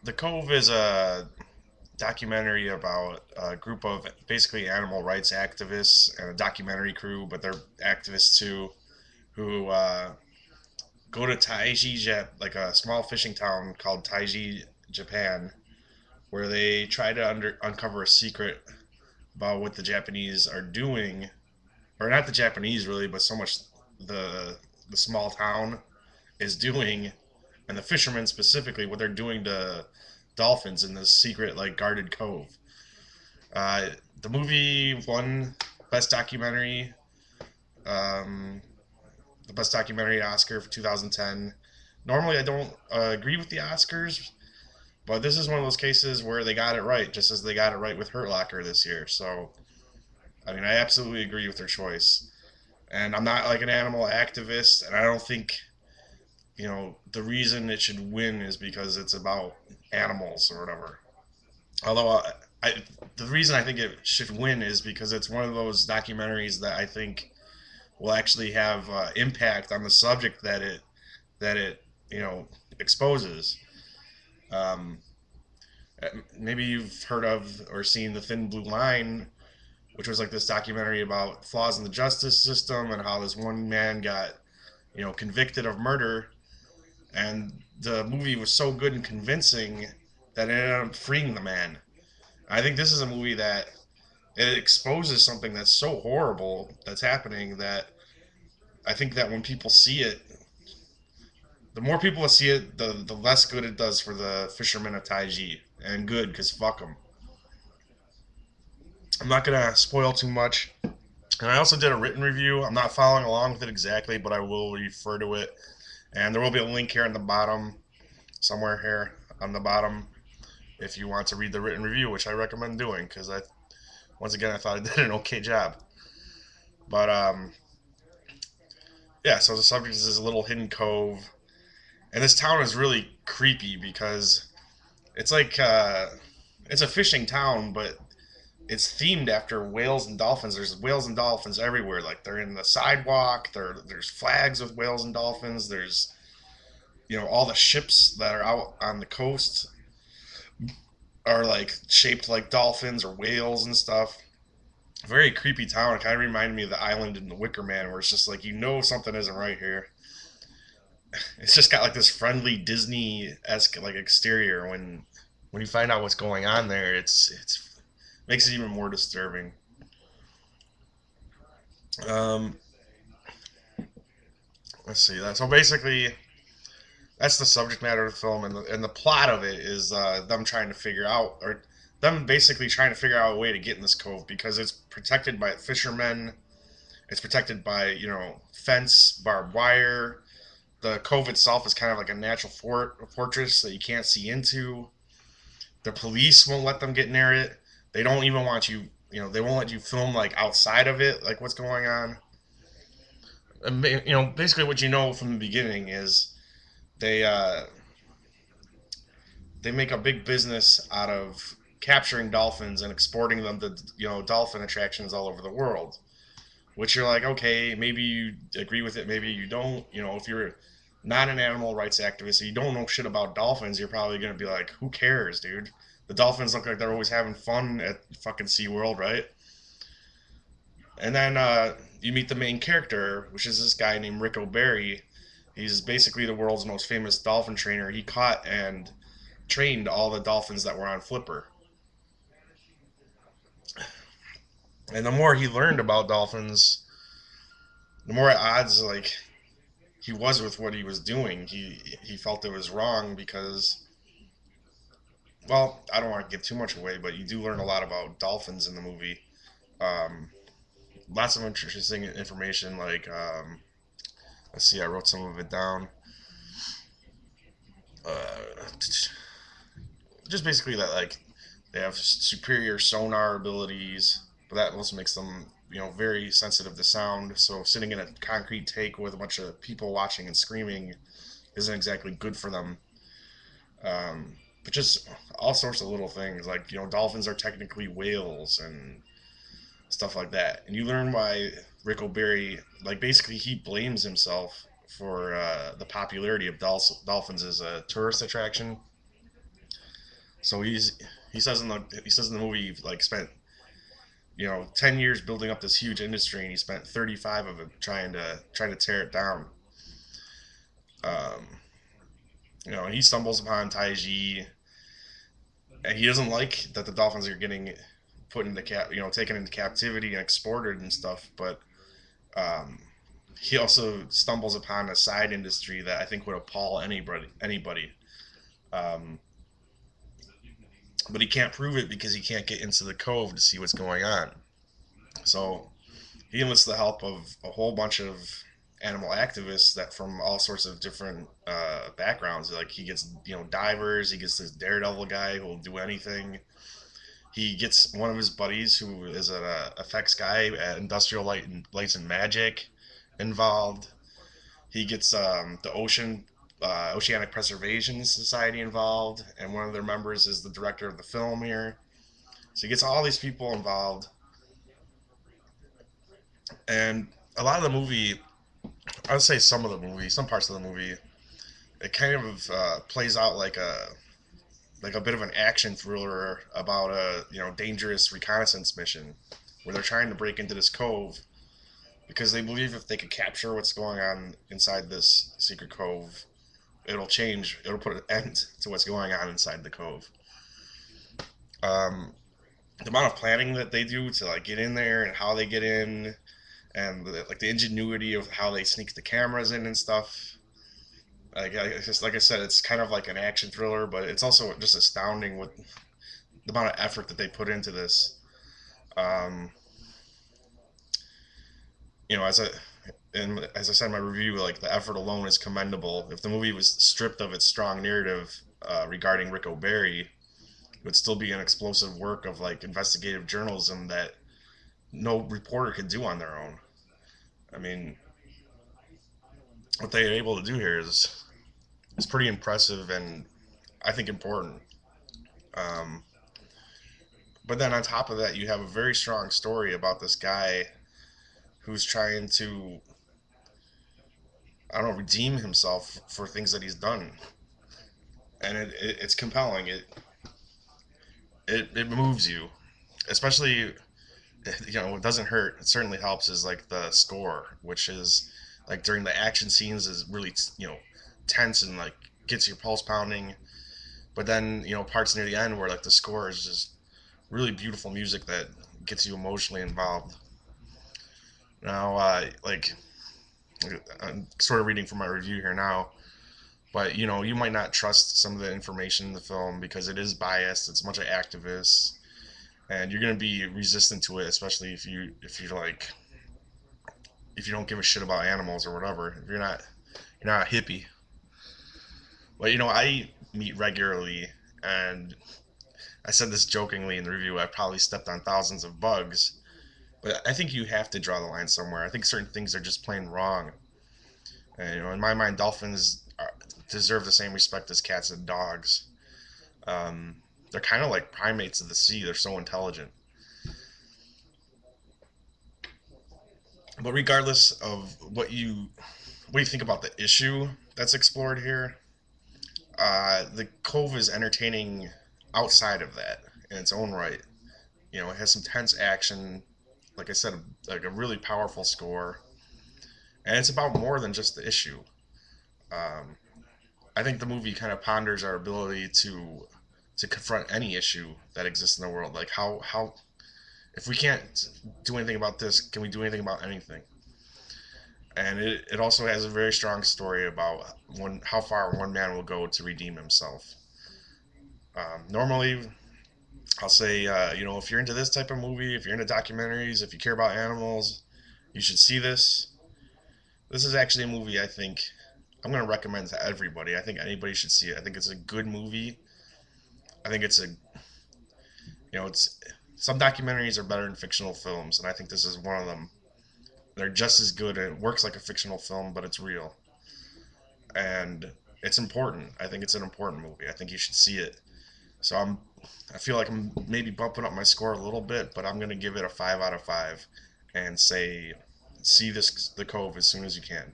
The Cove is a documentary about a group of basically animal rights activists and a documentary crew, but they're activists too, who go to Taiji, like a small fishing town called Taiji, Japan, where they try to uncover a secret about what the Japanese are doing, or not the Japanese really, but so much the the small town is doing, and the fishermen specifically, what they're doing to dolphins in this secret like guarded cove. The movie won best documentary, um, the best documentary Oscar for 2010. Normally, I don't agree with the Oscars, but this is one of those cases where they got it right, just as they got it right with Hurt Locker this year. So, I mean, I absolutely agree with their choice. And I'm not like an animal activist, and I don't think the reason it should win is because it's about animals or whatever. Although the reason I think it should win is because it's one of those documentaries that I think will actually have impact on the subject that it exposes. Um, Maybe you've heard of or seen The Thin Blue Line, which was like this documentary about flaws in the justice system and how this one man got convicted of murder, and the movie was so good and convincing that it ended up freeing the man. I think this is a movie that it exposes something that's so horrible that's happening that I think that when people see it, the more people that see it, the less good it does for the fishermen of Taiji. And good, because fuck them. I'm not going to spoil too much. And I also did a written review. I'm not following along with it exactly, but I will refer to it. And there will be a link here on the bottom, somewhere here on the bottom, if you want to read the written review, which I recommend doing, because once again, I thought I did an okay job. But yeah, so the subject is this little hidden cove, and this town is really creepy because it's like it's a fishing town, but it's themed after whales and dolphins. There's whales and dolphins everywhere. Like they're in the sidewalk. There's flags with whales and dolphins. There's all the ships that are out on the coast are like shaped like dolphins or whales and stuff. Very creepy town. It kind of reminded me of the island in The Wicker Man, where it's just like something isn't right here. It's just got like this friendly Disney esque like exterior. When you find out what's going on there, it's makes it even more disturbing. Um, let's see that. So basically, that's the subject matter of the film, and the plot of it is them trying to figure out, or them basically trying to figure out a way to get in this cove because it's protected by fishermen. It's protected by fence, barbed wire. The cove itself is kind of like a natural fortress that you can't see into. The police won't let them get near it. They don't even want you. They won't let you film like outside of it, like what's going on. And, basically what you know from the beginning is they they make a big business out of capturing dolphins and exporting them to dolphin attractions all over the world. Which you're like, okay, maybe you agree with it, maybe you don't. If you're not an animal rights activist and you don't know shit about dolphins, you're probably gonna be like, who cares, dude? The dolphins look like they're always having fun at fucking SeaWorld, right? And then you meet the main character, which is this guy named Rick O'Barry. He's basically the world's most famous dolphin trainer. He caught and trained all the dolphins that were on Flipper. And the more he learned about dolphins, the more at odds like he was with what he was doing. He felt it was wrong because, well, I don't want to give too much away, but you do learn a lot about dolphins in the movie. Um, Lots of interesting information. Like, let's see, I wrote some of it down. Uh, just basically that like they have superior sonar abilities, but that also makes them very sensitive to sound. So sitting in a concrete take with a bunch of people watching and screaming isn't exactly good for them. But just all sorts of little things like dolphins are technically whales and stuff like that. And you learn why Rick O'Berry, like, basically he blames himself for the popularity of dolphins as a tourist attraction. So he says in the movie he like spent 10 years building up this huge industry, and he spent 35 of it trying to tear it down. Um, and he stumbles upon Taiji, and he doesn't like that the dolphins are getting put into taken into captivity and exported and stuff. But um, he also stumbles upon a side industry that I think would appall anybody. Um, but he can't prove it because he can't get into the cove to see what's going on. So he enlists the help of a whole bunch of animal activists that from all sorts of different backgrounds. Like he gets divers, he gets this daredevil guy who will do anything. He gets one of his buddies who is an effects guy at Lights and Magic involved. He gets the Oceanic Preservation Society involved, and one of their members is the director of the film here. So he gets all these people involved, and a lot of the movie, I would say some parts of the movie, it kind of plays out like a bit of an action thriller about a dangerous reconnaissance mission where they're trying to break into this cove because they believe if they could capture what's going on inside this secret cove, it'll put an end to what's going on inside the cove. Um, the amount of planning that they do to like get in there and how they get in, and the ingenuity of how they sneak the cameras in and stuff. Like I said, it's kind of like an action thriller, but it's also just astounding what the amount of effort that they put into this. Um, you know, as I and as I said in my review, like the effort alone is commendable. If the movie was stripped of its strong narrative regarding Rick O'Barry, it would still be an explosive work of like investigative journalism that no reporter could do on their own. I mean, what they are able to do here is pretty impressive and I think important. Um, but then on top of that, you have a very strong story about this guy who's trying to, I don't know, redeem himself for things that he's done, and it's compelling. It moves you, especially it doesn't hurt. It certainly helps is like the score, which is like during the action scenes is really tense and like gets your pulse pounding. But then parts near the end where like the score is just really beautiful music that gets you emotionally involved. Now, I'm sort of reading from my review here now, but you might not trust some of the information in the film because it is biased. It's a bunch of activists, and you're gonna be resistant to it, especially if you don't give a shit about animals or whatever. If you're not a hippie. But I meet regularly, and I said this jokingly in the review. I probably stepped on thousands of bugs, but I think you have to draw the line somewhere. I think certain things are just plain wrong. And, in my mind, deserve the same respect as cats and dogs. They're kind of like primates of the sea. They're so intelligent. But regardless of what you think about the issue that's explored here, the Cove is entertaining outside of that in its own right. It has some tense action, like I said, like a really powerful score, and it's about more than just the issue. Um, I think the movie kind of ponders our ability to confront any issue that exists in the world. Like how if we can't do anything about this, can we do anything about anything? And it also has a very strong story about how far one man will go to redeem himself. Normally, I'll say, if you're into this type of movie, if you're into documentaries, if you care about animals, you should see this. This is actually a movie I think I'm going to recommend to everybody. I think anybody should see it. I think it's a good movie. I think it's some documentaries are better than fictional films, and I think this is one of them. They're just as good. And it works like a fictional film, but it's real, and it's important. I think it's an important movie. I think you should see it. So I feel like I'm maybe bumping up my score a little bit, but I'm gonna give it a 5 out of 5, and say, see the Cove as soon as you can.